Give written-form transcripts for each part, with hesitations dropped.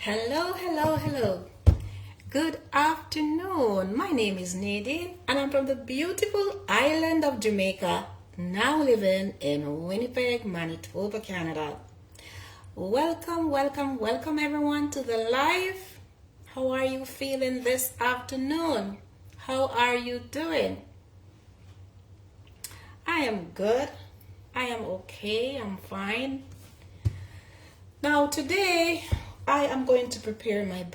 Hello, hello, hello. Good afternoon. My name is Nadine and I'm from the beautiful island of Jamaica, now living in Winnipeg, Manitoba, Canada. Welcome, welcome, welcome everyone to the live. How are you feeling this afternoon? How are you doing? I am good. I am okay. I'm fine. Now today I am going to prepare my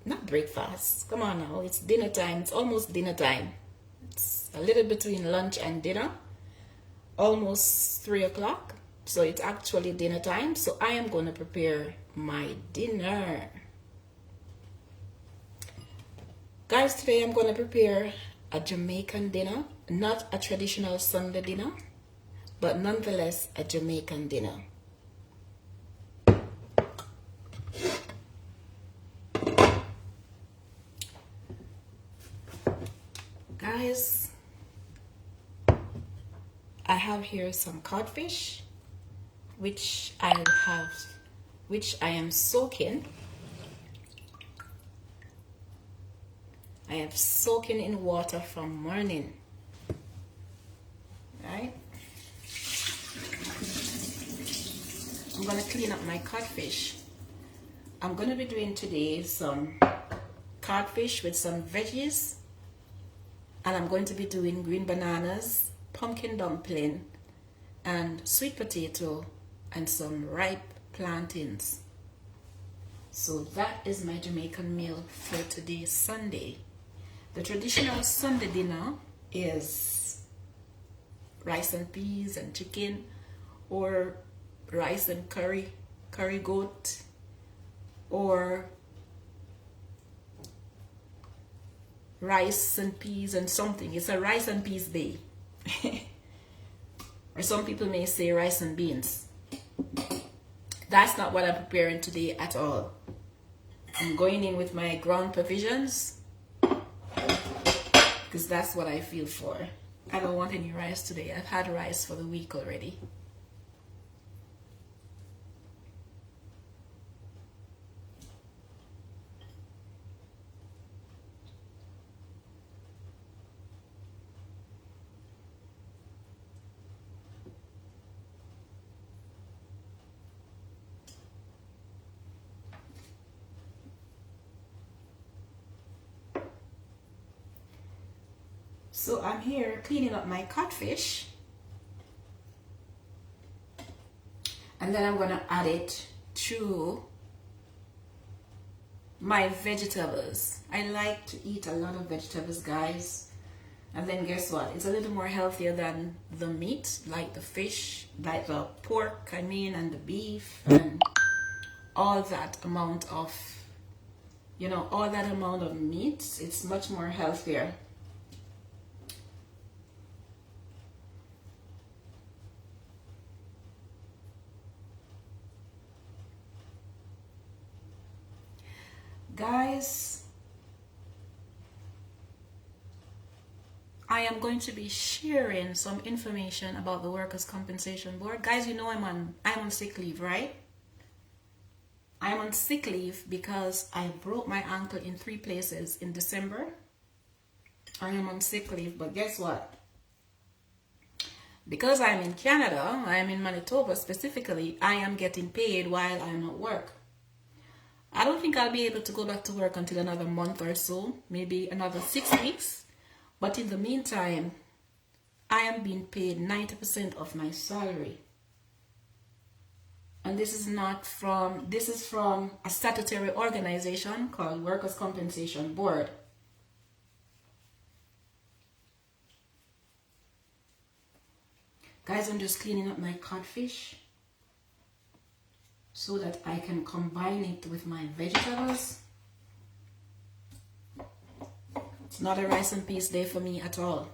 not breakfast. Come on now, it's dinner time. It's almost dinner time. It's a little between lunch and dinner. Almost 3 o'clock. So it's actually dinner time. So I am going to prepare my dinner. Guys, today I'm going to prepare a Jamaican dinner. Not a traditional Sunday dinner, but nonetheless a Jamaican dinner. Guys, I have here some codfish, which I am soaking. I have soaking in water from morning. Right? I'm gonna clean up my codfish. I'm gonna be doing today some codfish with some veggies. And I'm going to be doing green bananas, pumpkin dumpling, and sweet potato, and some ripe plantains. So that is my Jamaican meal for today, Sunday. The traditional Sunday dinner is rice and peas and chicken, or rice and curry goat, or rice and peas and something. It's a rice and peas day. Or some people may say rice and beans. That's not what I'm preparing today at all. I'm going in with my ground provisions because that's what I feel for. I don't want any rice today. I've had rice for the week already. So I'm here cleaning up my codfish, and then I'm going to add it to my vegetables. I like to eat a lot of vegetables, guys. And then guess what? It's a little more healthier than the meat, like the fish, like the pork, and the beef, and all that amount of, all that amount of meat. It's much more healthier. Guys, I am going to be sharing some information about the Workers' Compensation Board. Guys, you know I'm on sick leave, right? I'm on sick leave because I broke my ankle in 3 places in December. I am on sick leave, but guess what? Because I'm in Canada, I am in Manitoba specifically, I am getting paid while I'm at work. I don't think I'll be able to go back to work until another month or so, maybe another 6 weeks. But in the meantime, I am being paid 90% of my salary. And this is from a statutory organization called Workers' Compensation Board. Guys, I'm just cleaning up my codfish so that I can combine it with my vegetables. It's not a rice and peas day for me at all.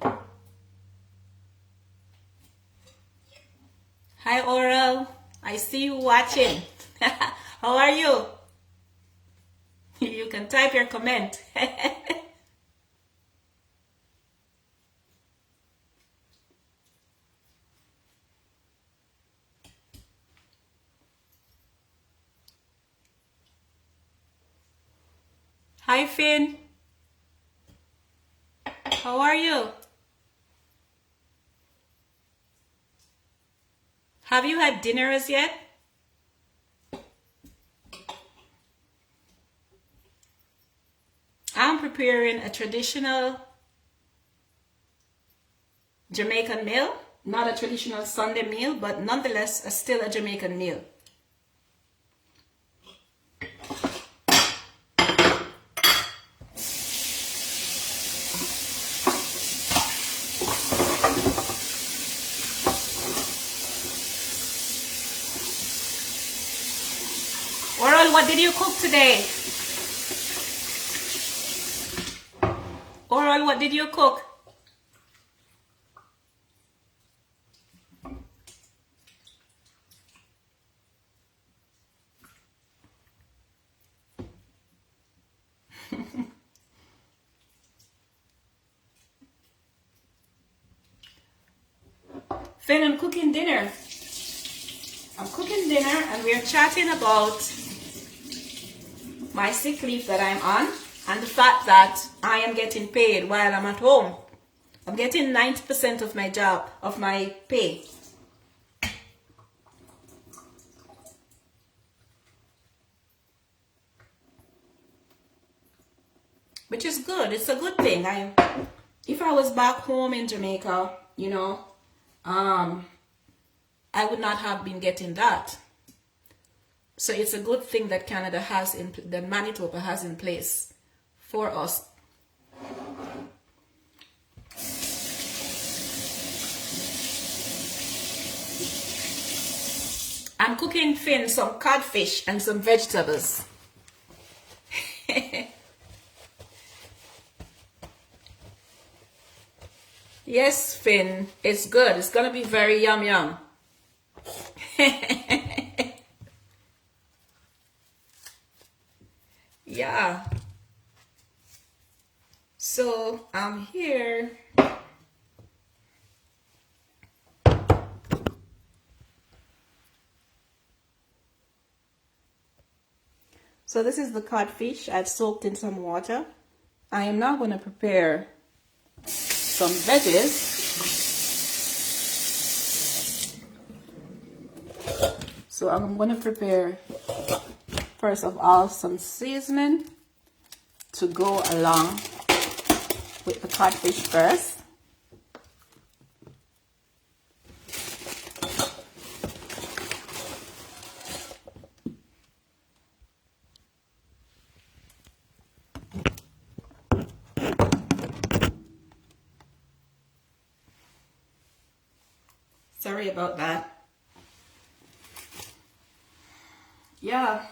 Hi Oral, I see you watching. How are you? You can type your comment. Hi, Finn. How are you? Have you had dinner as yet? I'm preparing a traditional Jamaican meal. Not a traditional Sunday meal, but nonetheless, still a Jamaican meal. Oral, what did you cook today? Oral, what did you cook? Finn, I'm cooking dinner. I'm cooking dinner and we're chatting about my sick leave that I'm on and the fact that I am getting paid while I'm at home. I'm getting 90% of my job, of my pay. Which is good. It's a good thing. If I was back home in Jamaica, you know, I would not have been getting that. So it's a good thing that Canada has, that Manitoba has in place for us. I'm cooking Finn some codfish and some vegetables. Yes, Finn, it's good. It's gonna be very yum yum. Yeah. So I'm here. So this is the codfish I've soaked in some water. I am now going to prepare some veggies. So I'm going to prepare, first of all, some seasoning to go along with the codfish first. Sorry about that. Yeah.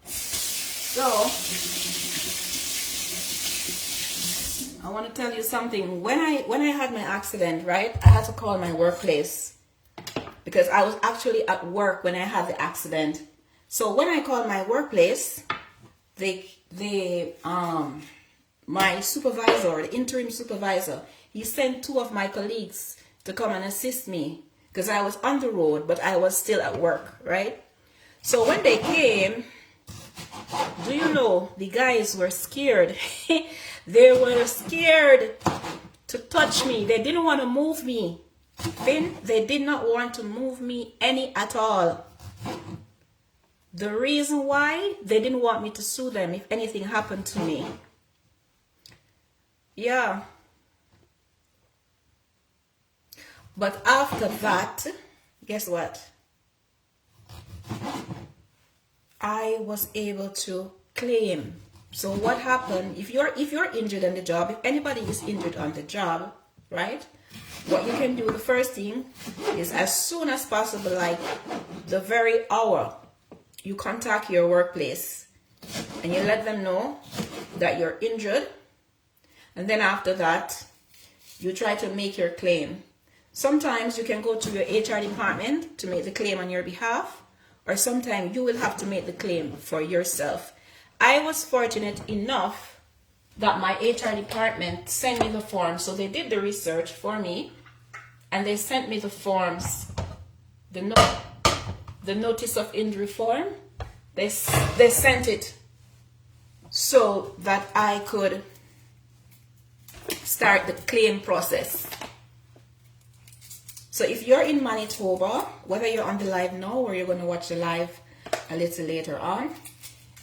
So, I want to tell you something. When I had my accident, right, I had to call my workplace because I was actually at work when I had the accident. So when I called my workplace, my supervisor, the interim supervisor, he sent two of my colleagues to come and assist me because I was on the road, but I was still at work, right? So when they came, do you know, the guys were scared. They were scared to touch me. They didn't want to move me. Then they did not want to move me any at all. The reason why, they didn't want me to sue them if anything happened to me. Yeah. But after that, guess what? I was able to claim. So what happened, if you're injured on the job, if anybody is injured on the job, right? What you can do, the first thing is as soon as possible, like the very hour, you contact your workplace and you let them know that you're injured. And then after that, you try to make your claim. Sometimes you can go to your HR department to make the claim on your behalf, or sometimes you will have to make the claim for yourself. I was fortunate enough that my HR department sent me the forms. So they did the research for me and they sent me the forms, the notice of injury form. They sent it. so that I could start the claim process. So if you're in Manitoba, whether you're on the live now or you're going to watch the live a little later on,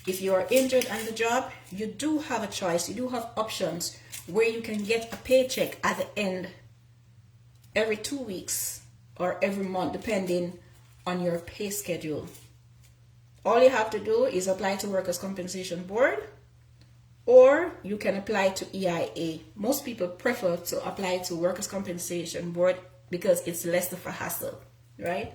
if you are injured on the job, you do have a choice. You do have options where you can get a paycheck at the end every 2 weeks or every month, depending on your pay schedule. All you have to do is apply to Workers' Compensation Board, or you can apply to EIA. Most people prefer to apply to Workers' Compensation Board because it's less of a hassle, right?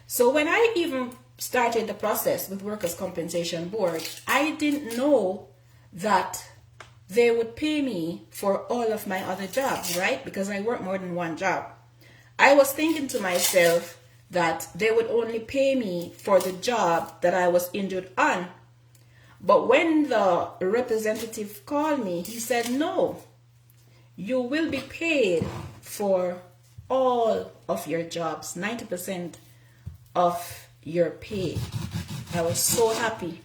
So when I even started the process with Workers' Compensation Board, I didn't know that they would pay me for all of my other jobs, right? Because I work more than one job. I was thinking to myself that they would only pay me for the job that I was injured on. But when the representative called me, he said, no, you will be paid for all of your jobs, 90% of your pay. I was so happy.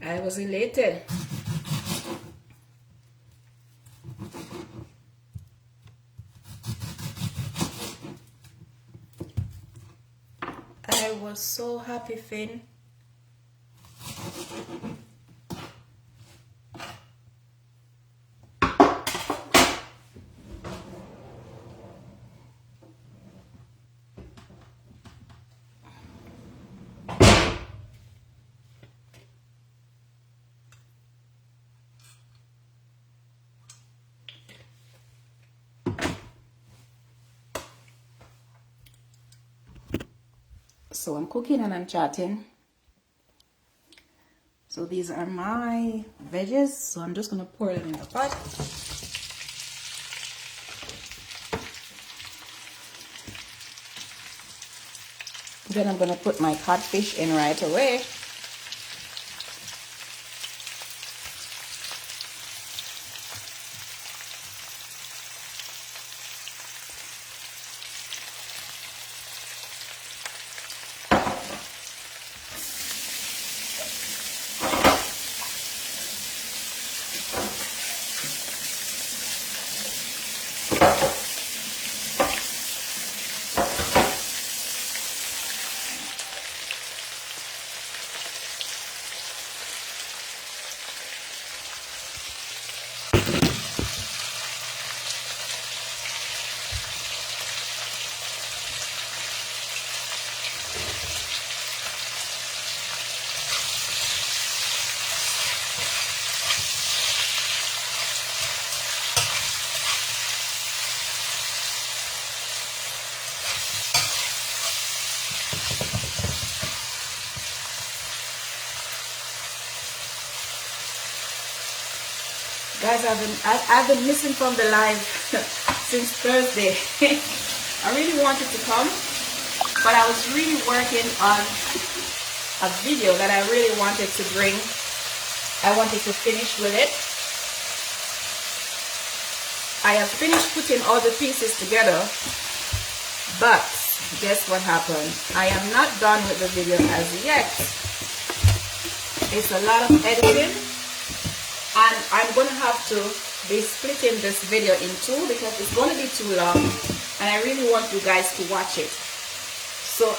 I was elated. I was so happy, Finn. So I'm cooking and I'm chatting. So these are my veggies. So I'm just going to pour them in the pot. Then I'm going to put my codfish in right away. Guys, I've been missing from the live since Thursday. I really wanted to come, but I was really working on a video that I really wanted to bring. I wanted to finish with it. I have finished putting all the pieces together, but guess what happened? I am not done with the video as yet. It's a lot of editing. And I'm going to have to be splitting this video in two because it's going to be too long and I really want you guys to watch it. So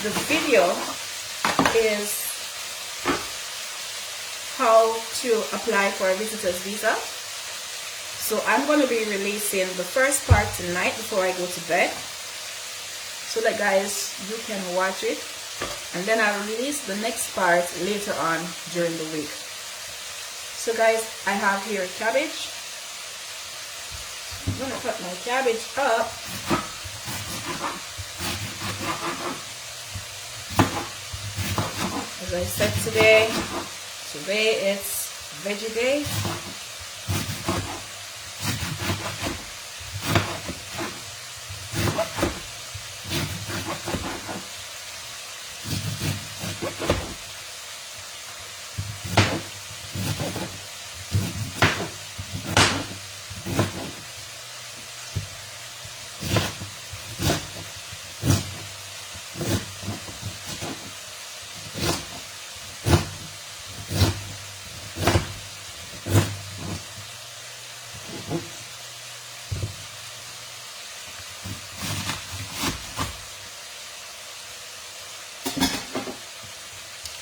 the video is how to apply for a visitor's visa. So I'm going to be releasing the first part tonight before I go to bed, so that guys, you can watch it, and then I'll release the next part later on during the week. So guys, I have here cabbage. I'm gonna cut my cabbage up. As I said today it's veggie day.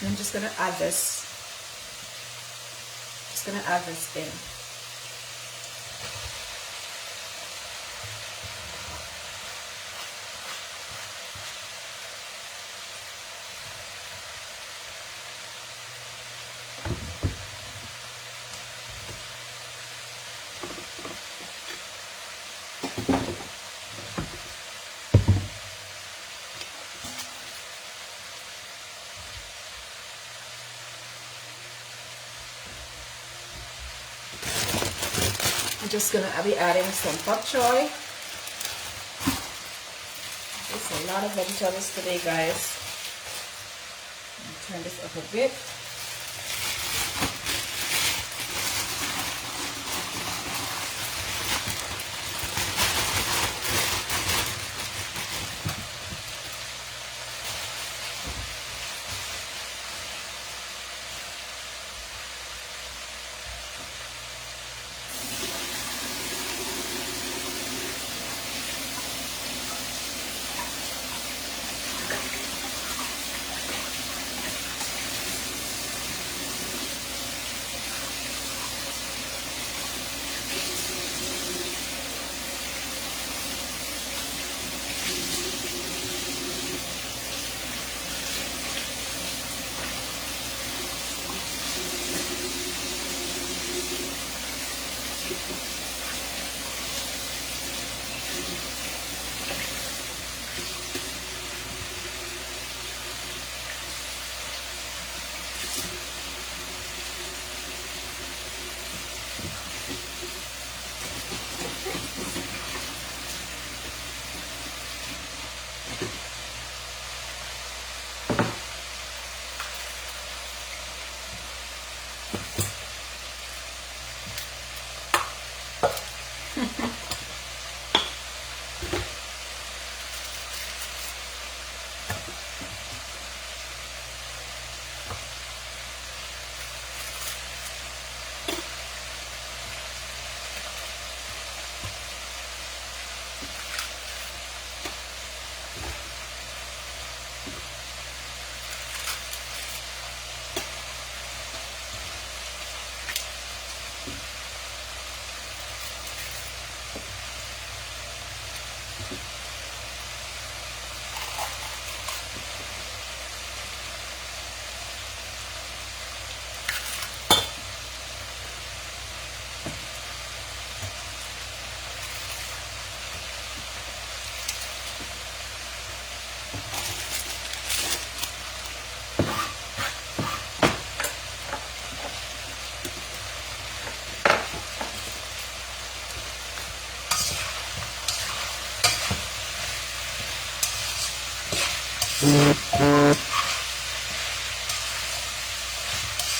And I'm just gonna add this. Just gonna add this in. I'm just gonna be adding some pak choy. There's a lot of vegetables today, guys. Turn this up a bit.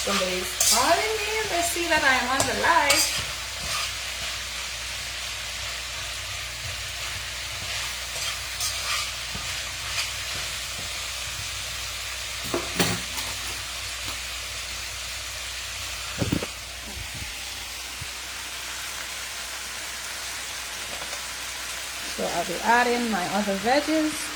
Somebody's calling me. They see that I am on the live. So I'll be adding my other veggies.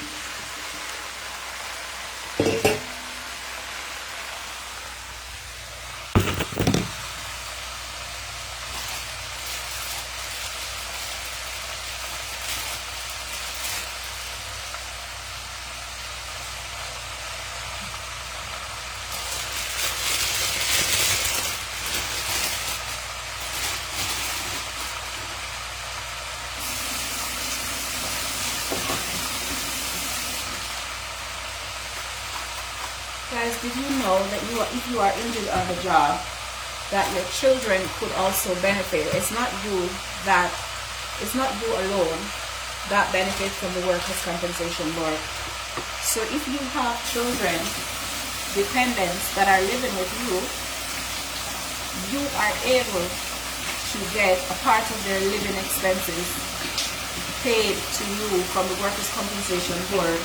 Guys, did you know that if you are injured on the job, that your children could also benefit? It's not you alone that benefit from the Workers' Compensation Board. So if you have children, dependents that are living with you, you are able to get a part of their living expenses paid to you from the Workers' Compensation Board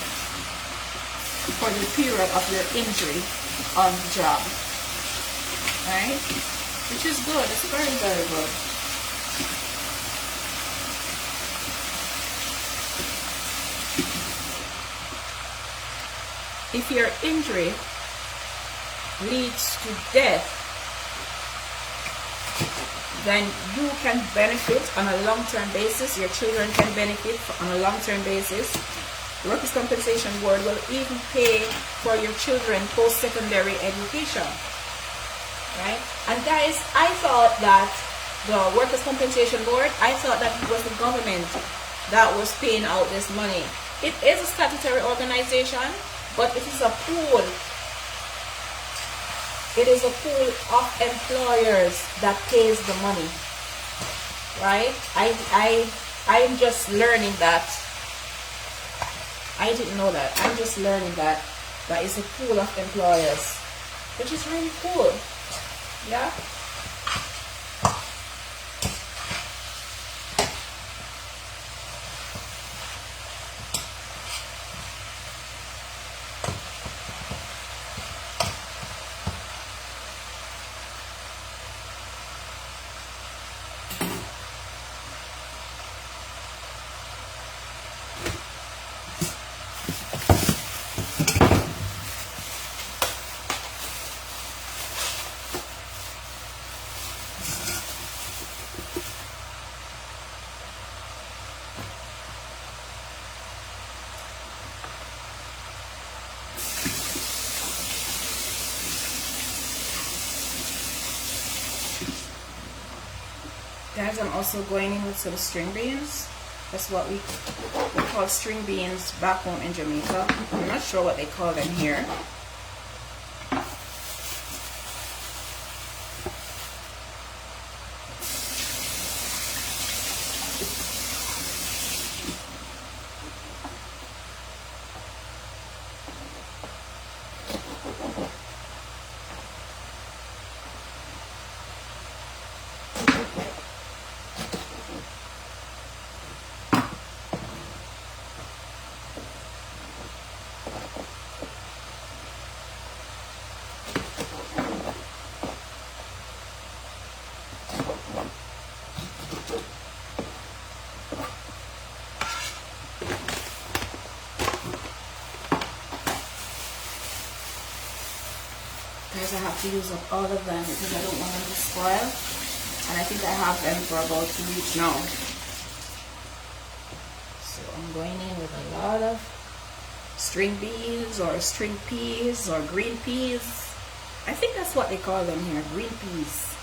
for the period of your injury on the job, right? Which is good. It's very, very good. If your injury leads to death, then you can benefit on a long-term basis. Your children can benefit on a long-term basis. The Workers' Compensation Board will even pay for your children post-secondary education, right? And guys, I thought that the Workers' Compensation Board, I thought that it was the government that was paying out this money. It is a statutory organization, but it is a pool. It is a pool of employers that pays the money, right? I'm just learning that. I didn't know that. I'm just learning that is a pool of employers, which is really cool. Yeah. Guys, I'm also going in with some string beans. That's what we call string beans back home in Jamaica. I'm not sure what they call them here. Guys, I have to use up all of them because I don't want them to spoil. And I think I have them for about 2 weeks now. So I'm going in with a lot of string beans or string peas or green peas. I think that's what they call them here, green peas.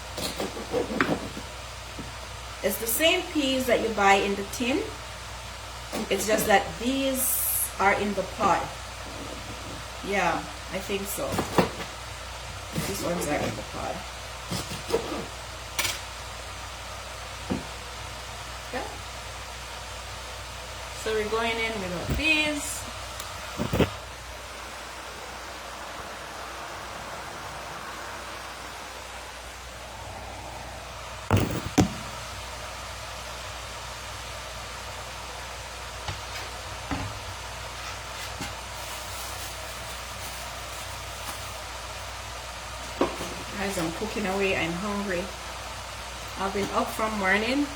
It's the same peas that you buy in the tin. It's just that these are in the pot. Yeah, I think so. These ones are in the pot. Okay. So we're going in with our peas. Guys, I'm cooking away. I'm hungry. I've been up from morning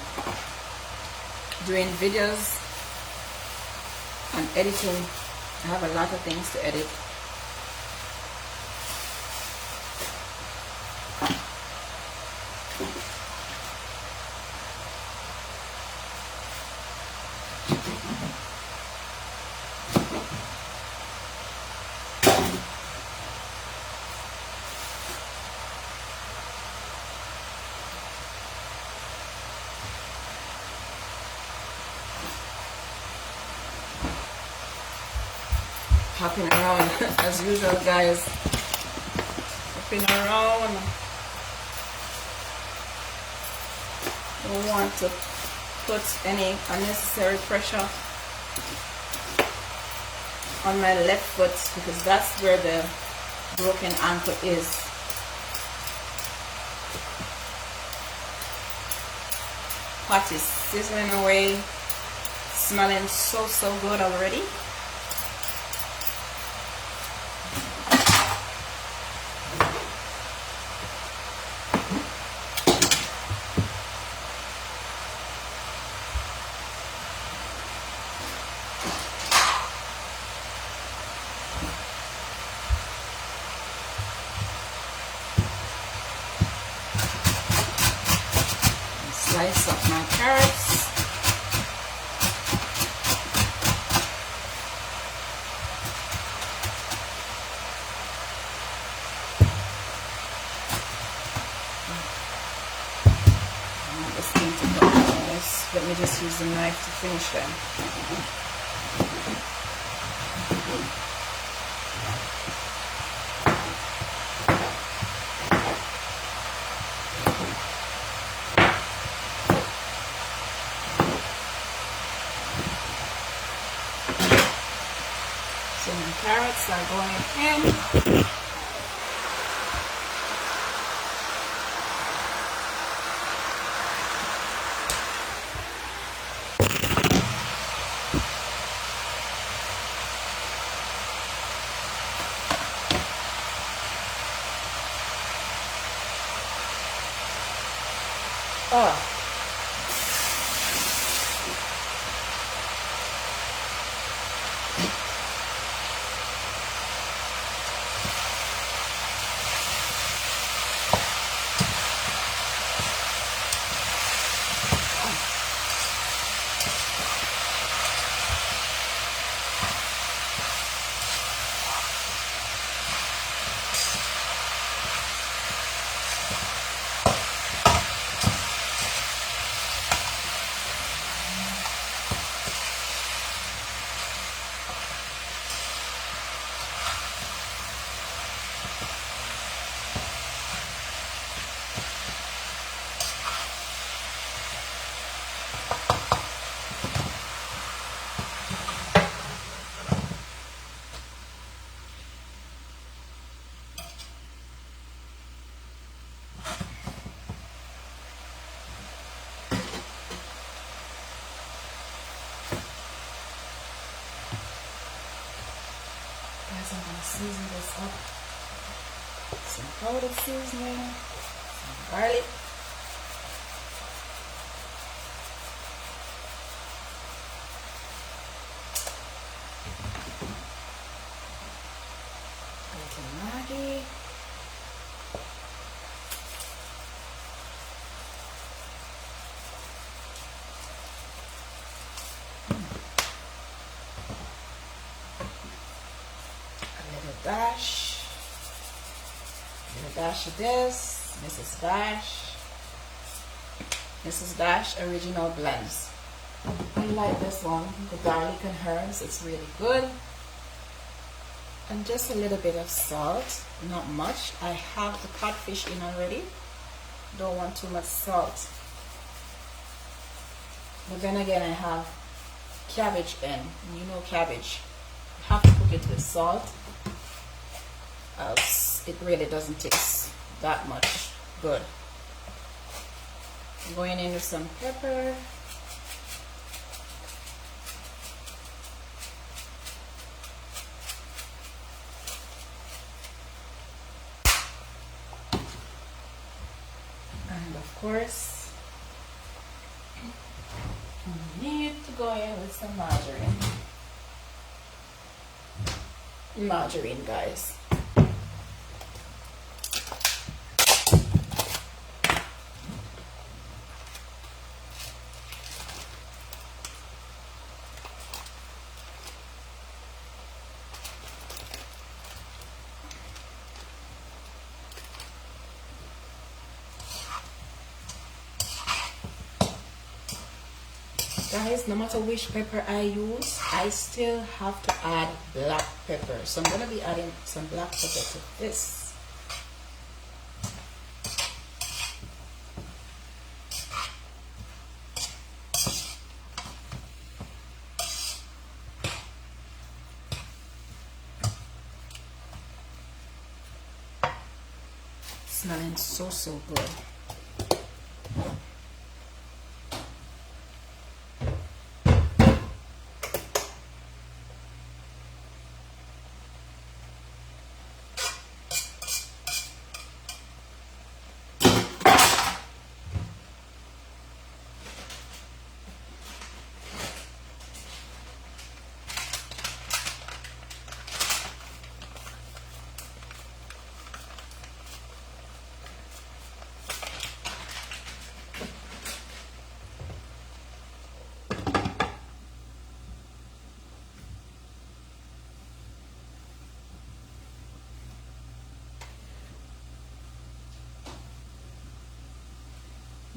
doing videos and editing. I have a lot of things to edit. Hopping around as usual, guys. Hopping around. Don't want to put any unnecessary pressure on my left foot because that's where the broken ankle is. Pot is sizzling away, smelling so good already. slice up my carrots. Let me just use the knife to finish them. So my carrots are going in. Oh. I'm going to season this up. Some powdered seasoning, some garlic. A little Maggi. Dash, a little dash of this, Mrs. Dash Original Blends. I like this one, the garlic and herbs, it's really good. And just a little bit of salt, not much. I have the codfish in already, don't want too much salt. But then again, I have cabbage in, and you know cabbage, you have to cook it with salt. Else it really doesn't taste that much good. I'm going in with some pepper. And of course, we need to go in with some margarine. Margarine, guys. Guys, no matter which pepper I use, I still have to add black pepper. So I'm going to be adding some black pepper to this. Smelling so good.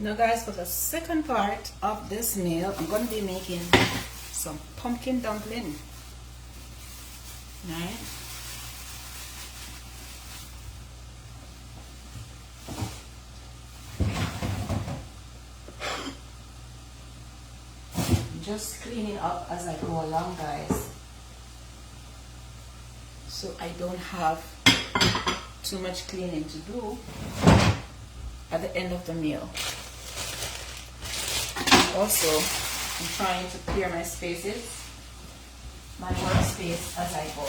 Now guys, for the second part of this meal, I'm going to be making some pumpkin dumpling. Right? Just cleaning up as I go along, guys, so I don't have too much cleaning to do at the end of the meal. Also, I'm trying to clear my spaces, my workspace, as I go.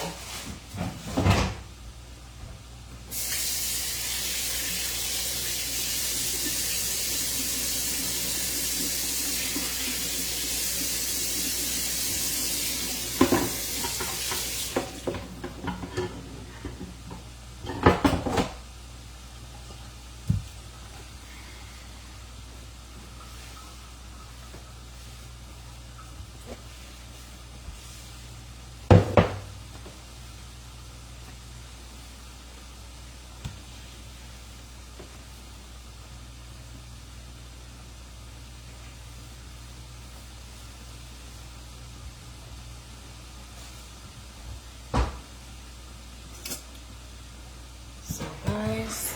So guys,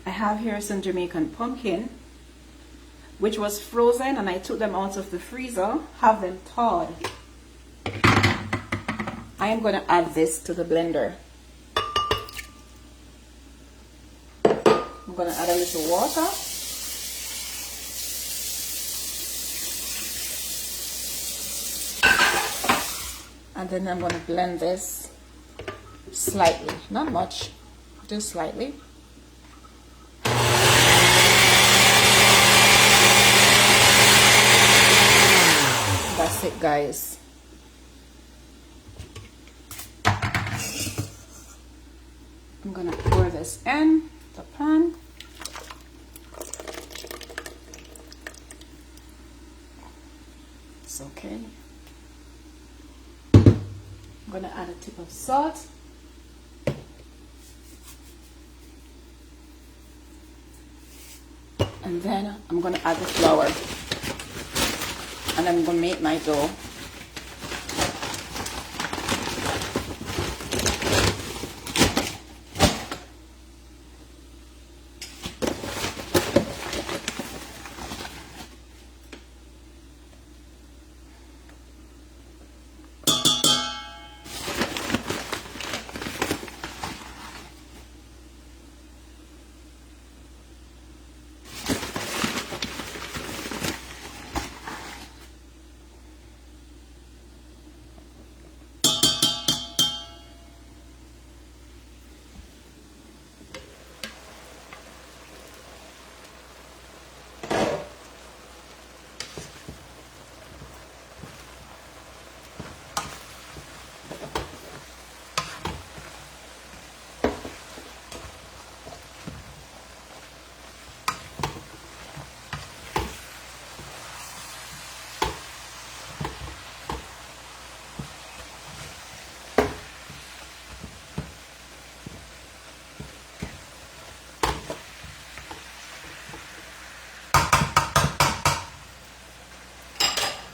I have here some Jamaican pumpkin, which was frozen, and I took them out of the freezer, have them thawed. I am going to add this to the blender. I'm going to add a little water. And then I'm going to blend this slightly, not much, just slightly. That's it, guys. I'm going to pour this in the pan. It's okay. I'm going to add a tip of salt. And then I'm going to add the flour. And I'm going to make my dough.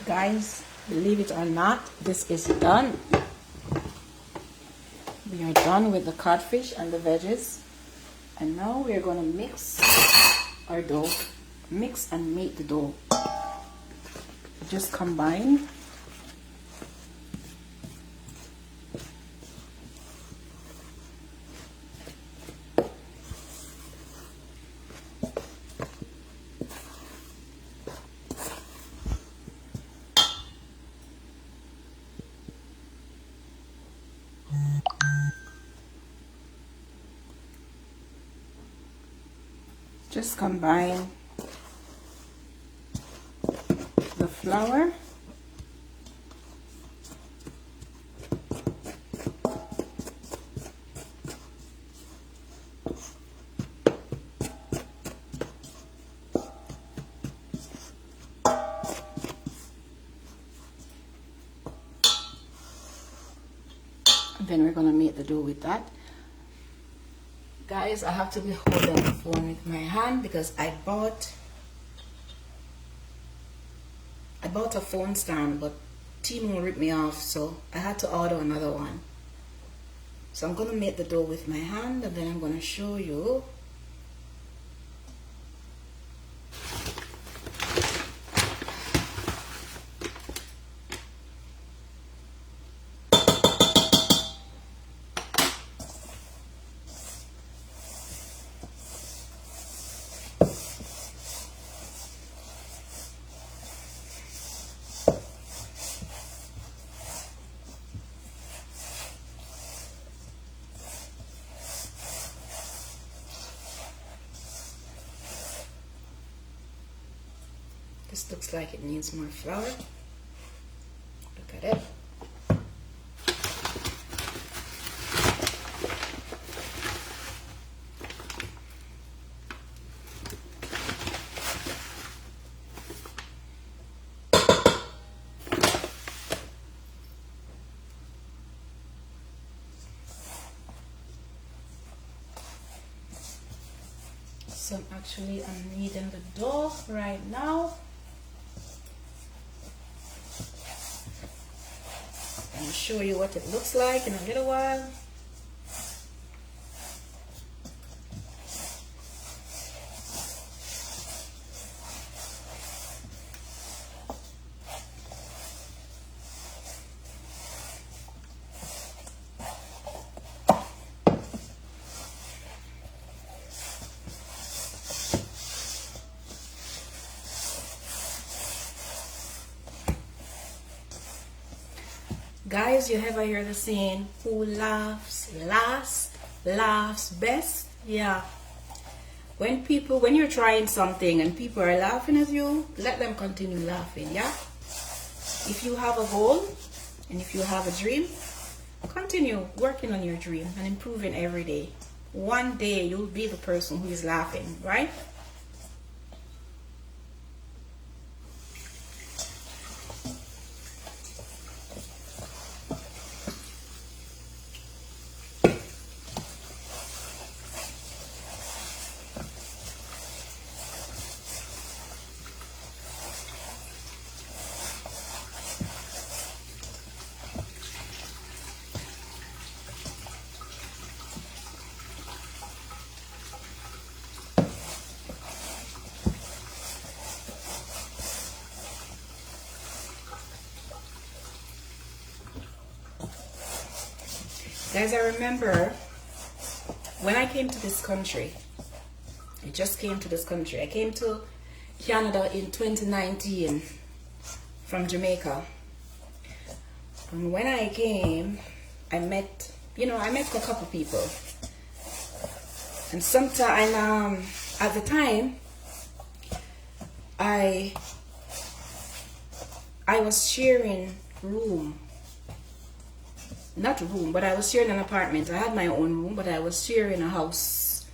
Guys, believe it or not, this is done. We are done with the codfish and the veggies. And now we are going to mix our dough. Mix and make the dough. Just combine. Just combine the flour we're gonna make the dough with that. Guys, I have to be holding the phone with my hand because I bought a phone stand, but Timo ripped me off, so I had to order another one. So I'm gonna make the dough with my hand, and then I'm gonna show you. This looks like it needs more flour. Look at it. So actually I'm kneading the dough right now. I'll show you what it looks like in a little while. Guys, you ever hear the saying, who laughs last, laughs best? Yeah. When you're trying something and people are laughing at you, let them continue laughing, yeah? If you have a goal and if you have a dream, continue working on your dream and improving every day. One day you'll be the person who is laughing, right? Guys, I remember when I came to this country, I just came to this country. I came to Canada in 2019 from Jamaica. And when I came, I met a couple people. And sometime, at the time, I was sharing room. Not room, but I was sharing an apartment. I had my own room, but I was sharing a house.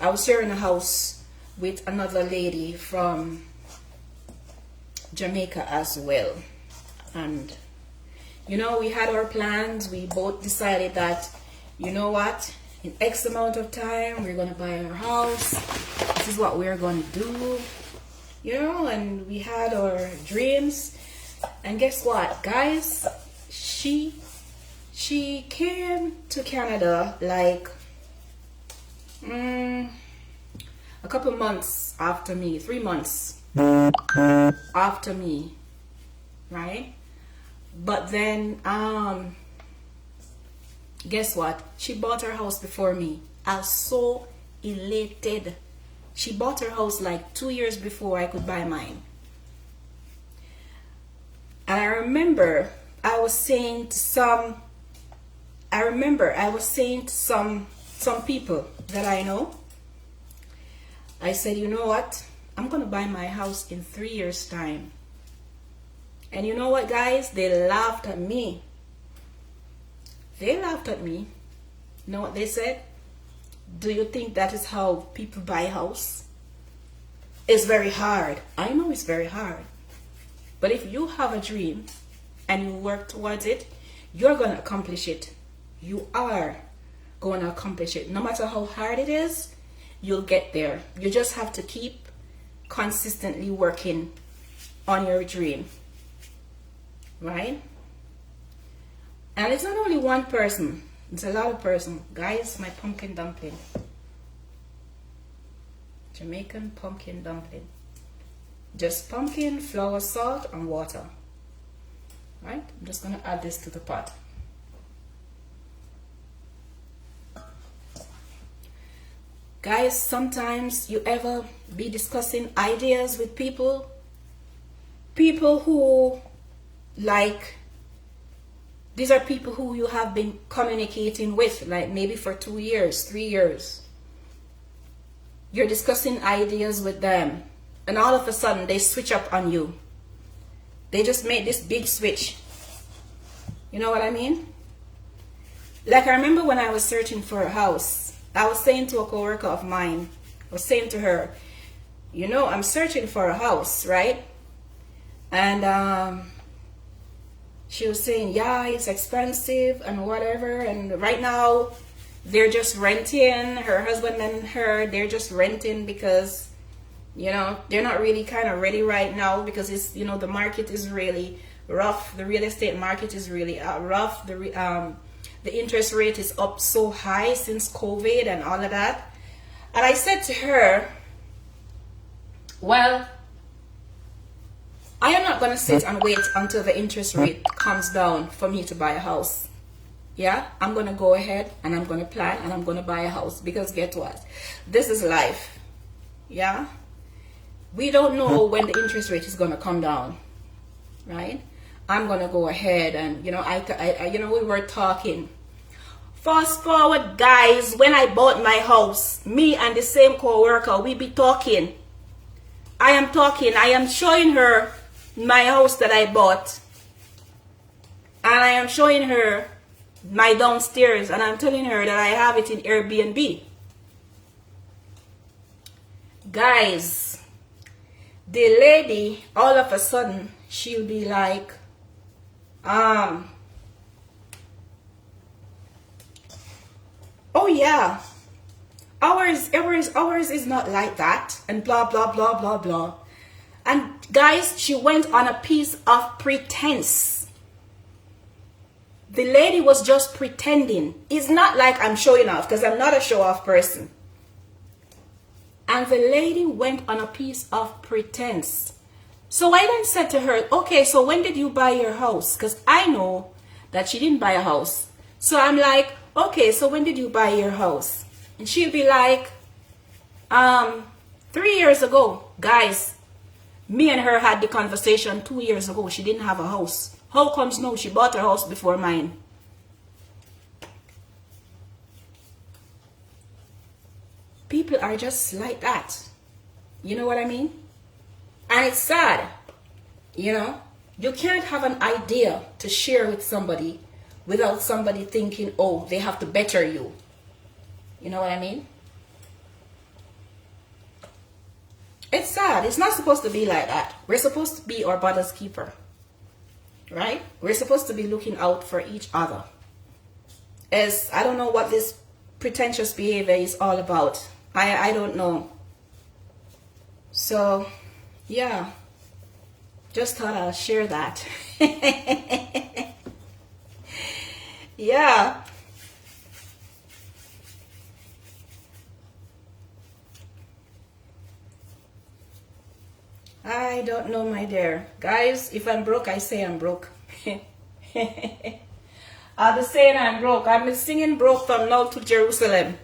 I was sharing a house with another lady from Jamaica as well. And, we had our plans. We both decided that, you know what, in X amount of time, we're going to buy our house. This is what we're going to do. And we had our dreams. And guess what, guys? She came to Canada like a couple months after me, 3 months after me, right? But then, guess what? She bought her house before me. I was so elated. She bought her house like 2 years before I could buy mine. And I remember I was saying to some people that I know, I said, you know what? I'm going to buy my house in 3 years' time. And you know what, guys? They laughed at me. They laughed at me. You know what they said? Do you think that is how people buy a house? It's very hard. I know it's very hard. But if you have a dream and you work towards it, you're going to accomplish it. you are going to accomplish it. No matter how hard it is, you'll get there. You just have to keep consistently working on your dream, right? And it's not only one person, it's a lot of person. Guys, my pumpkin dumpling, Jamaican pumpkin dumpling, just pumpkin, flour, salt, and water. Right, I'm just gonna add this to the pot. Guys, sometimes you ever be discussing ideas with people who, like, these are people who you have been communicating with, like maybe for 2 years, 3 years. You're discussing ideas with them, and all of a sudden they switch up on you. They just made this big switch. You know what I mean? Like, I remember when I was searching for a house, I was saying to a coworker of mine, I was saying to her, you know, I'm searching for a house, right? And she was saying, yeah, it's expensive and whatever. And right now, they're just renting. Her husband and her, they're just renting because, you know, they're not really kind of ready right now because it's, you know, the market is really rough. The real estate market is really rough. The interest rate is up so high since COVID and all of that. And I said to her, well, I am not going to sit and wait until the interest rate comes down for me to buy a house. Yeah, I'm going to go ahead and I'm going to plan and I'm going to buy a house because guess what? This is life. Yeah. We don't know when the interest rate is going to come down, right? I'm going to go ahead and, you know, you know, we were talking. Fast forward, guys, when I bought my house, me and the same co-worker, we be talking. I am showing her my house that I bought. And I am showing her my downstairs and I'm telling her that I have it in Airbnb. Guys, the lady, all of a sudden, she'll be like, oh yeah, ours is not like that, and blah, blah, blah, blah, blah. And guys, she went on a piece of pretense. The lady was just pretending. It's not like I'm showing off, because I'm not a show-off person. And the lady went on a piece of pretense. So I then said to her, okay, so when did you buy your house? Because I know that she didn't buy a house. So I'm like, okay, so when did you buy your house? And she'll be like, 3 years ago. Guys, me and her had the conversation 2 years ago. She didn't have a house. How comes now she bought her house before mine? People are just like that. You know what I mean? And it's sad. You know? You can't have an idea to share with somebody without somebody thinking, oh, they have to better you. You know what I mean? It's sad. It's not supposed to be like that. We're supposed to be our brother's keeper. Right? We're supposed to be looking out for each other. As I don't know what this pretentious behavior is all about. I don't know. So, yeah. Just thought I'll share that. Yeah. I don't know, my dear. Guys, if I'm broke, I say I'm broke. I'll be saying I'm broke. I'm singing broke from now to Jerusalem.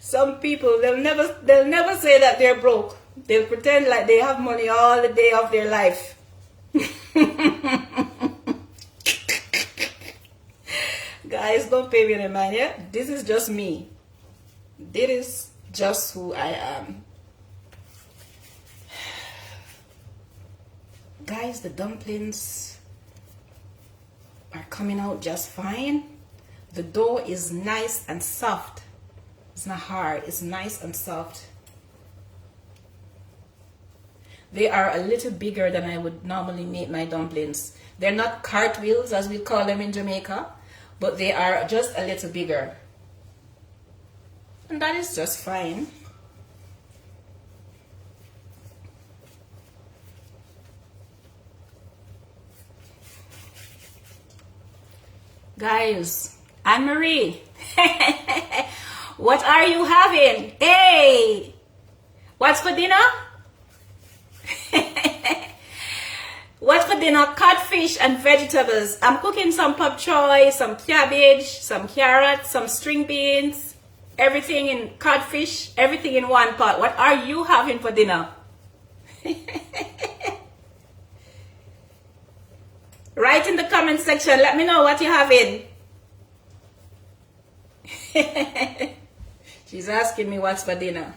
Some people, they'll never say that they're broke. They'll pretend like they have money all the day of their life. Guys, don't pay me any mind, yeah? This is just me. This is just who I am. Guys, the dumplings are coming out just fine. The dough is nice and soft. It's not hard. It's nice and soft. They are a little bigger than I would normally make my dumplings. They're not cartwheels as we call them in Jamaica, but they are just a little bigger. And that is just fine. Guys, Anne-Marie, what are you having? Hey, what's for dinner? What's for dinner? Codfish and vegetables. I'm cooking some pop choy, some cabbage, some carrots, some string beans, everything in codfish, everything in one pot. What are you having for dinner? Write in the comment section. Let me know what you're having. She's asking me what's for dinner.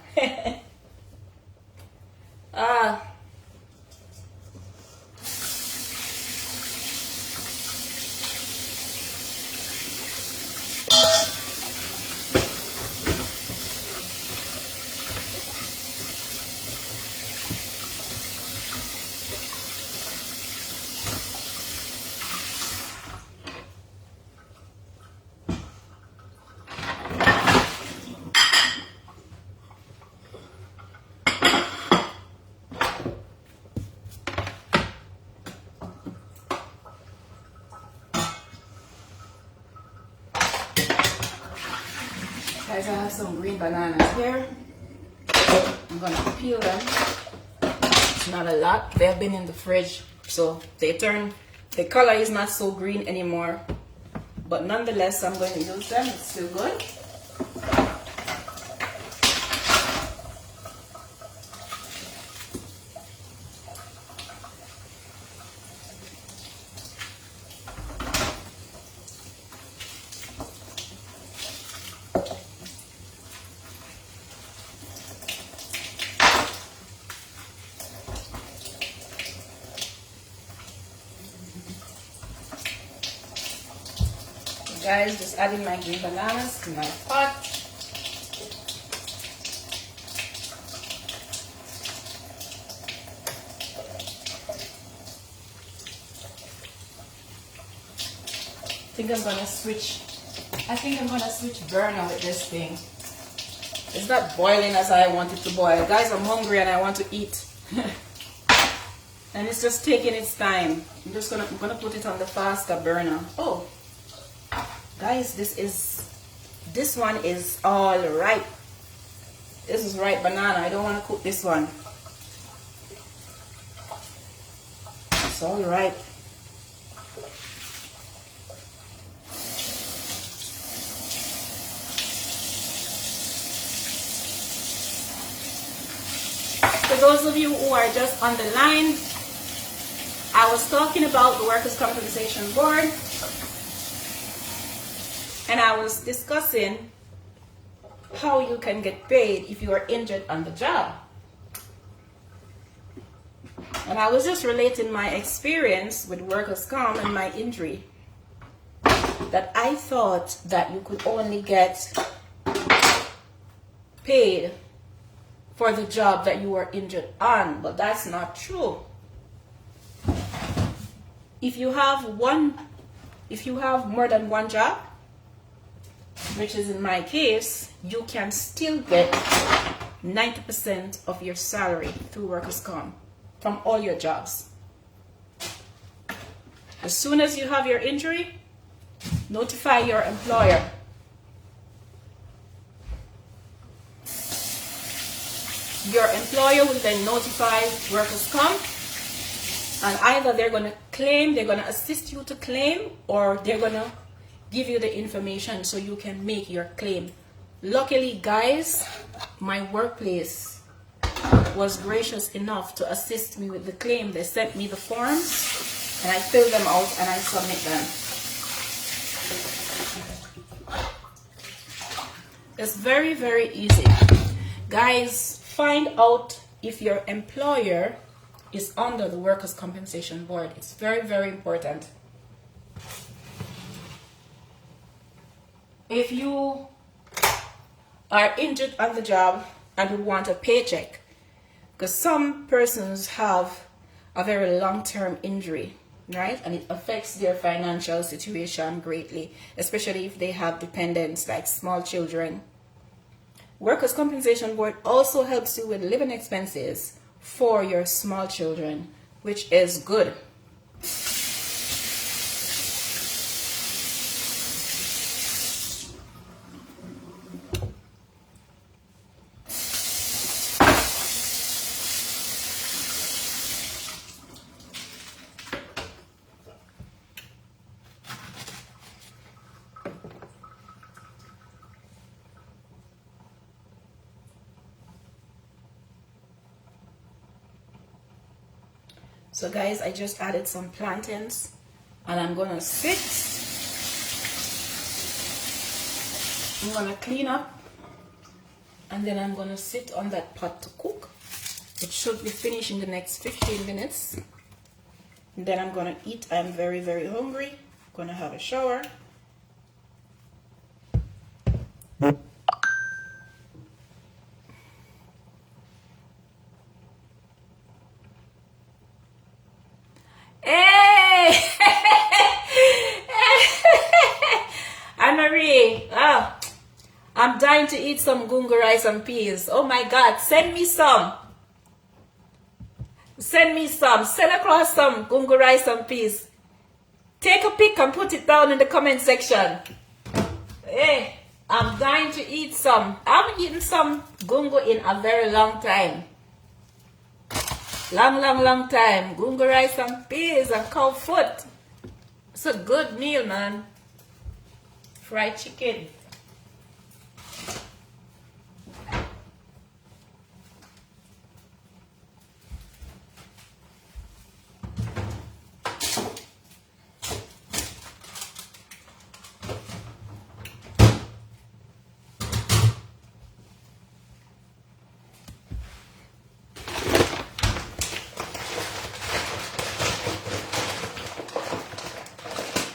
Guys, I have some green bananas here. I'm gonna peel them. It's not a lot. They've been in the fridge, so the color is not so green anymore. But nonetheless, I'm going to use them. It's still good. Guys, just adding my green bananas to my pot. I think I'm gonna switch burner with this thing. It's not boiling as I want it to boil. Guys, I'm hungry and I want to eat. And it's just taking its time. I'm gonna put it on the faster burner. Oh, guys, this one is all ripe. This is ripe banana. I don't want to cook this one. It's all ripe. For those of you who are just on the line, I was talking about the Workers' Compensation Board, and I was discussing how you can get paid if you are injured on the job. And I was just relating my experience with workers' comp and my injury. That I thought that you could only get paid for the job that you were injured on, but that's not true. If you have more than one job, which is in my case, you can still get 90% of your salary through workers' comp from all your jobs. As soon as you have your injury, notify your employer. Your employer will then notify workers' comp, and either they're going to assist you to claim, or they're going to give you the information so you can make your claim. Luckily, guys, my workplace was gracious enough to assist me with the claim. They sent me the forms and I fill them out and I submit them. It's very, very easy. Guys, find out if your employer is under the Workers' Compensation Board. It's very, very important. If you are injured on the job and would want a paycheck, because some persons have a very long-term injury, right? And it affects their financial situation greatly, especially if they have dependents like small children. Workers' Compensation Board also helps you with living expenses for your small children, which is good. So guys, I just added some plantains and I'm gonna sit. I'm gonna clean up and then I'm gonna sit on that pot to cook. It should be finished in the next 15 minutes. And then I'm gonna eat. I'm very, very hungry. I'm gonna have a shower. Hey! Anne-Marie, oh, I'm dying to eat some gungo rice and peas. Oh my God, send me some. Send me some. Send across some gungo rice and peas. Take a pic and put it down in the comment section. Hey, I'm dying to eat some. I haven't eaten some gungo in a very long time. Long time. Gungo rice and peas and cow foot. It's a good meal, man. Fried chicken.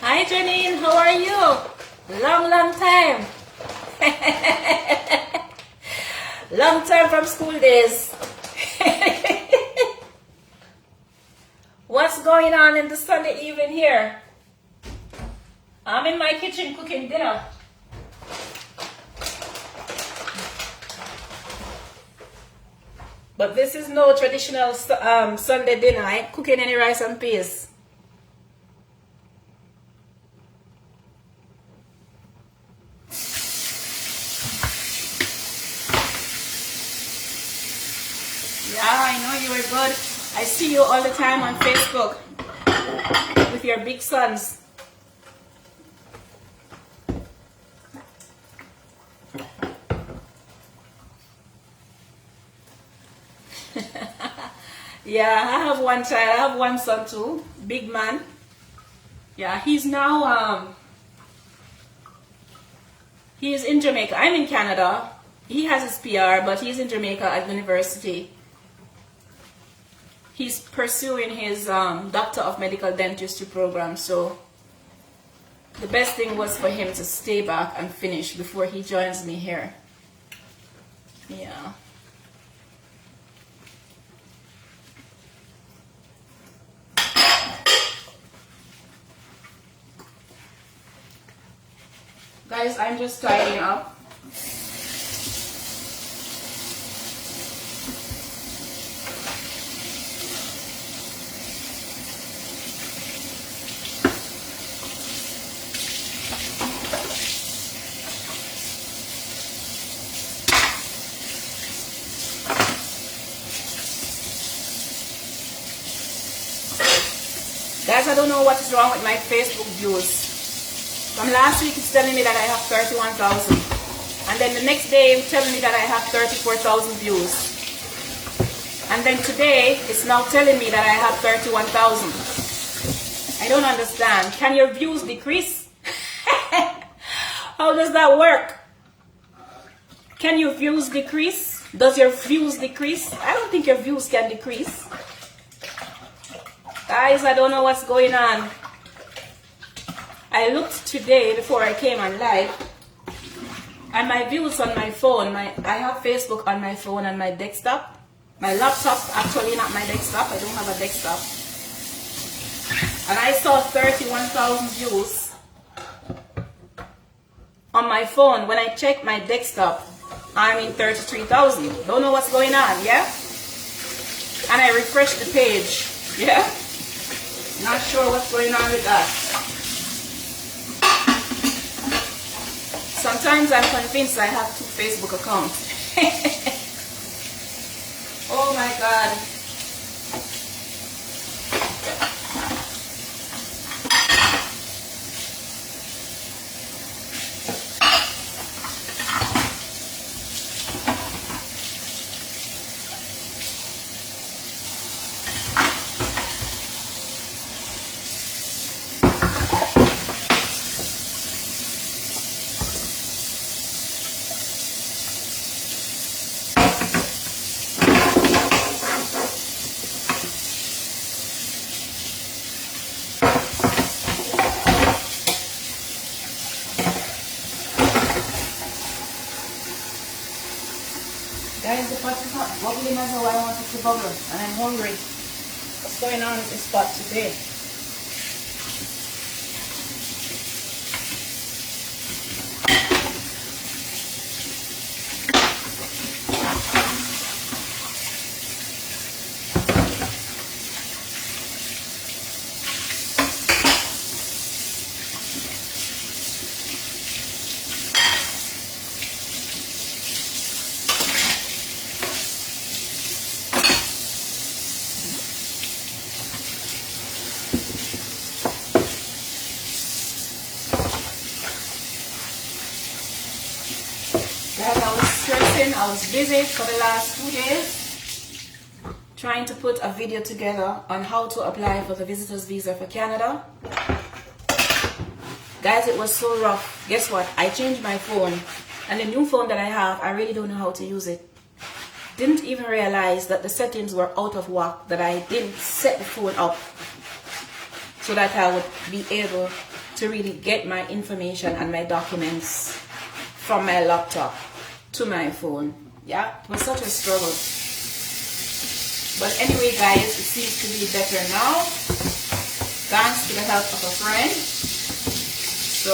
Hi Janine, how are you? Long time. Long time from school days. What's going on in the Sunday evening here? I'm in my kitchen cooking dinner. But this is no traditional Sunday dinner. I ain't cooking any rice and peas. Yeah, I know you were good. I see you all the time on Facebook with your big sons. Yeah, I have one child. I have one son too. Big man. Yeah, he's now he is in Jamaica. I'm in Canada. He has his PR, but he's in Jamaica at university. He's pursuing his Doctor of Medical Dentistry program, so the best thing was for him to stay back and finish before he joins me here. Yeah. Guys, I'm just tidying up. Guys, I don't know what is wrong with my Facebook views. From last week it's telling me that I have 31,000. And then the next day it's telling me that I have 34,000 views. And then today it's now telling me that I have 31,000. I don't understand. Can your views decrease? How does that work? Can your views decrease? Does your views decrease? I don't think your views can decrease. Guys, I don't know what's going on. I looked today before I came on live, and my views on my phone, I have Facebook on my phone and my desktop, My laptop actually not my desktop. I don't have a desktop. And I saw 31,000 views on my phone. When I checked my desktop, I'm in 33,000. Don't know what's going on, yeah? And I refreshed the page, yeah? Not sure what's going on with that. Sometimes I'm convinced I have 2 Facebook accounts. Oh my God. Guys, the pot is not bubbling as how I want it to bubble, and I'm hungry. What's going on with this pot today? I was busy for the last 2 days trying to put a video together on how to apply for the visitor's visa for Canada. Guys, it was so rough. Guess what? I changed my phone, and the new phone that I have, I really don't know how to use it. Didn't even realize that the settings were out of whack, that I didn't set the phone up so that I would be able to really get my information and my documents from my laptop to my phone. Yeah, it was such a struggle. But anyway, guys, it seems to be better now, thanks to the help of a friend. So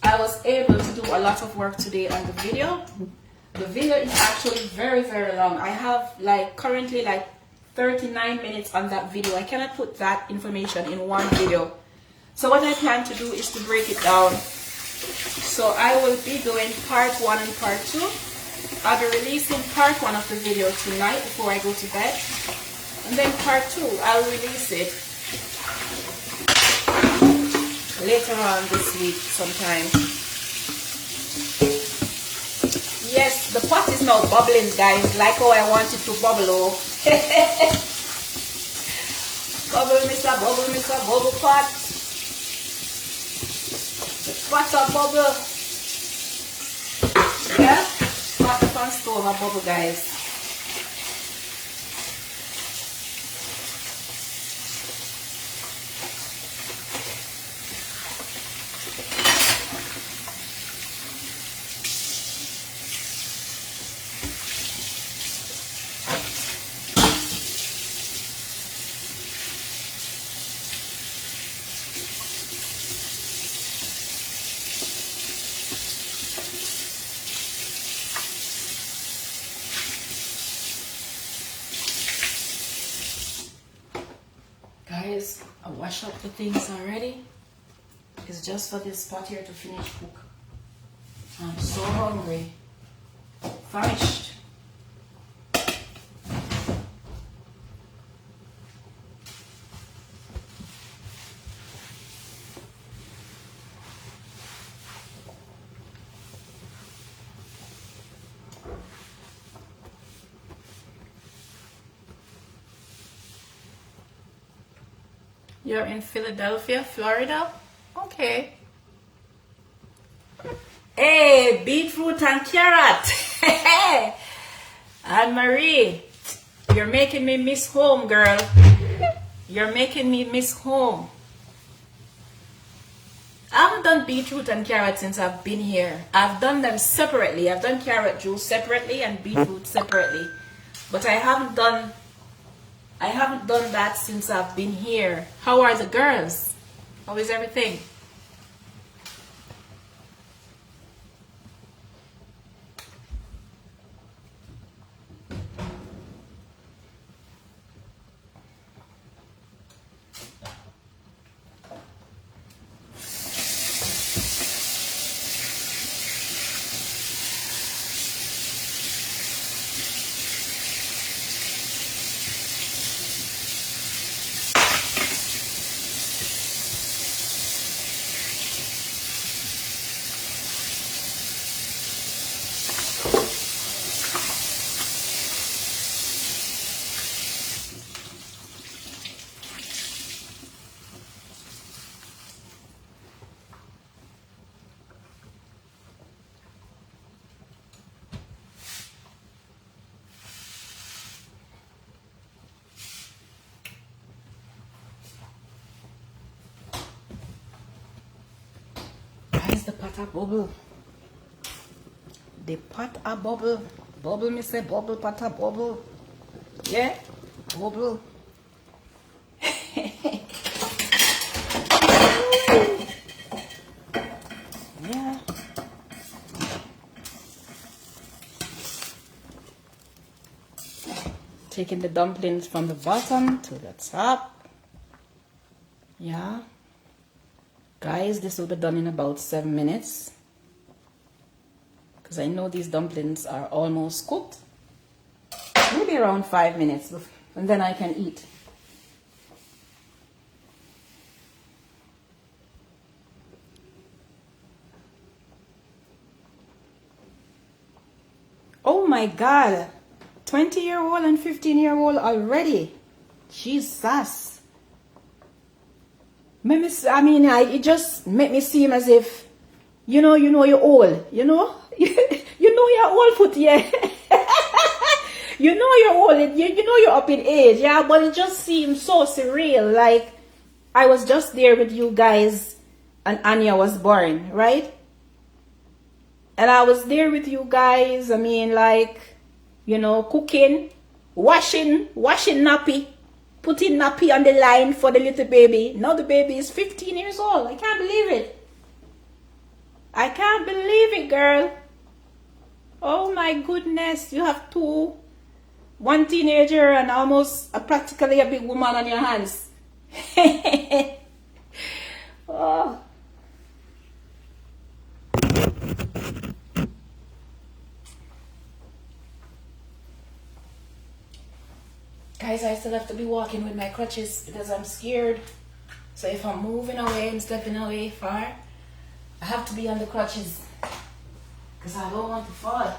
I was able to do a lot of work today on the video. The video is actually very, very long. I have currently 39 minutes on that video. I cannot put that information in one video. So what I plan to do is to break it down. So I will be doing part 1 and part 2. I'll be releasing part 1 of the video tonight before I go to bed. And then part 2, I'll release it later on this week sometime. Yes, the pot is now bubbling, guys, like how I want it to bubble. Oh. Bubble, Mr. Bubble pot. What's a bubble? Yeah? Pot the pan stove a bubble, guys. Guys, I wash up the things already. It's just for this pot here to finish cook. I'm so hungry. Famished. You're in Philadelphia, Florida? Okay. Hey, beetroot and carrot. Anne-Marie, you're making me miss home, girl. You're making me miss home. I haven't done beetroot and carrot since I've been here. I've done them separately. I've done carrot juice separately and beetroot separately. But I haven't done that since I've been here. How are the girls? How is everything? Guys, the pot a bubble. The pot a bubble. Bubble, me say bubble, pot a bubble. Yeah, bubble. Yeah. Taking the dumplings from the bottom to the top. Yeah. Guys, this will be done in about 7 minutes. Because I know these dumplings are almost cooked. Maybe around 5 minutes. And then I can eat. Oh my God. 20-year-old and 15-year-old already. Jesus. It just make me seem as if, you know you're old, you know? You know you're old, foot, yeah. You know you're old, you know you're up in age, yeah, but it just seems so surreal. Like, I was just there with you guys and Anya was born, right? And I was there with you guys, cooking, washing nappy. Putting nappy on the line for the little baby. Now the baby is 15 years old. I can't believe it. I can't believe it, girl. Oh my goodness. You have two. One teenager and almost practically a big woman on your hands. Oh. Guys, I still have to be walking with my crutches because I'm scared. So if I'm moving away and stepping away far, I have to be on the crutches because I don't want to fall.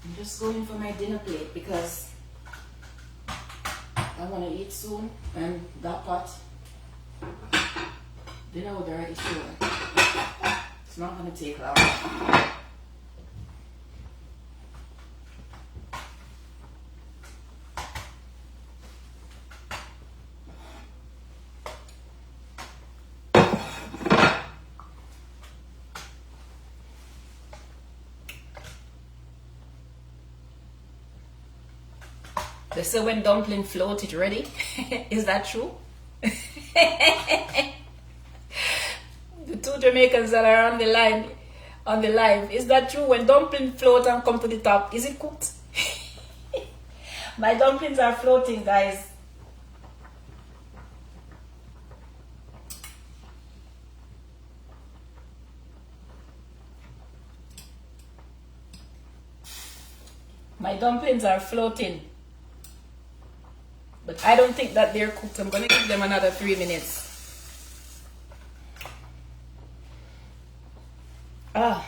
I'm just going for my dinner plate because I want to eat soon, and that pot, dinner would already soon. It's not going to take long. They say when dumpling float, it ready. Is that true? The two Jamaicans that are on the live, is that true? When dumpling float and come to the top, is it cooked? My dumplings are floating, guys. My dumplings are floating. But I don't think that they're cooked. I'm going to give them another 3 minutes. Ah.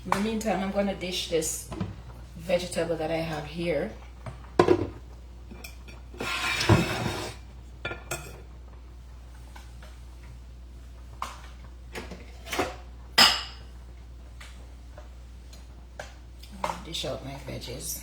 In the meantime, I'm going to dish this vegetable that I have here. dish out my veggies.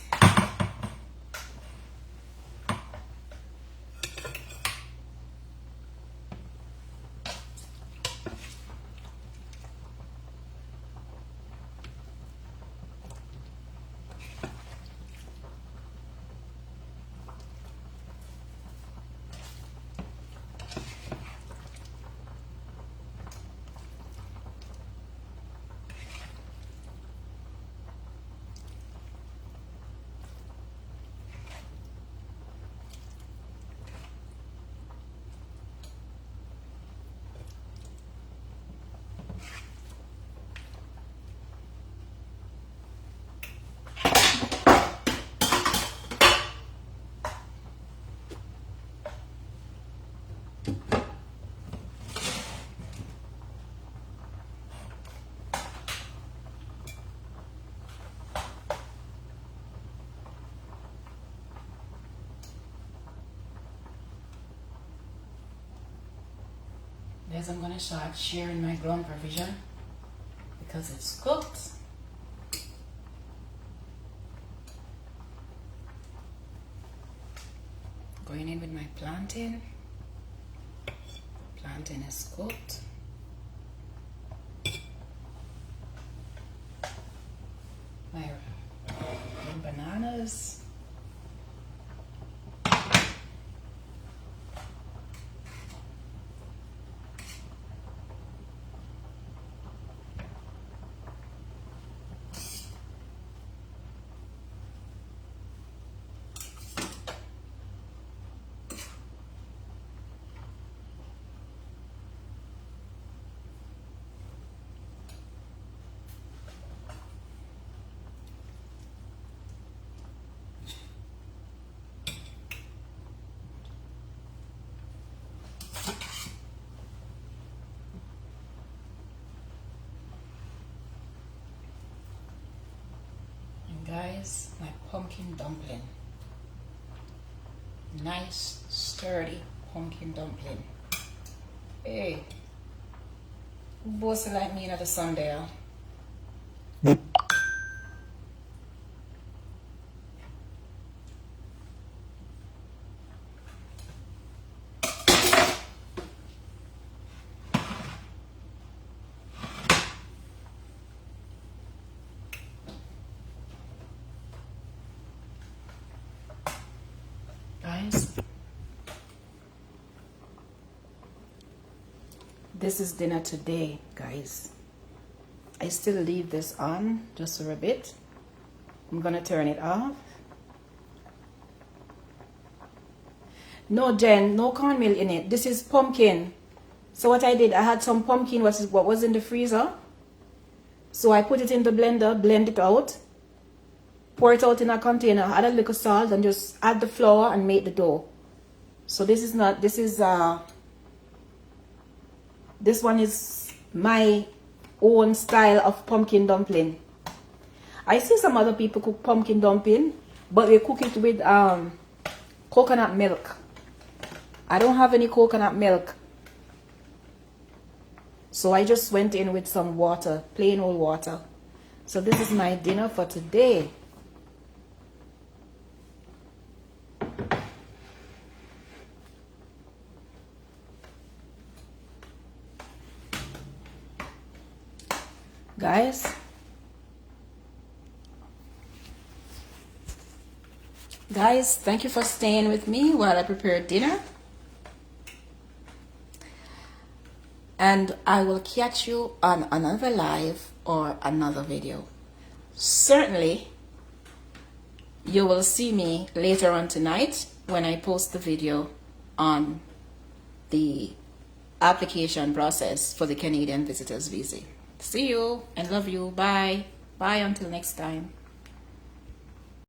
Guys, I'm going to start sharing my ground provision because it's cooked. Going in with my plantain. Plantain is cooked. My bananas. Guys, my pumpkin dumpling. Nice, sturdy pumpkin dumpling. Hey, who boss like me another Sunday? Guys, this is dinner today, guys. I still leave this on just for a bit. I'm gonna turn it off. No, Jen, no cornmeal in it. This is pumpkin. So what I did, I had some pumpkin, what was in the freezer. So I put it in the blender, blend it out, pour it out in a container, add a little salt, and just add the flour and make the dough. So this is not, this one is my own style of pumpkin dumpling. I see some other people cook pumpkin dumpling, but they cook it with coconut milk. I don't have any coconut milk. So I just went in with some water, plain old water. So this is my dinner for today. Guys, thank you for staying with me while I prepare dinner. And I will catch you on another live or another video. Certainly, you will see me later on tonight when I post the video on the application process for the Canadian Visitors Visa. See you and love you. Bye. Bye until next time.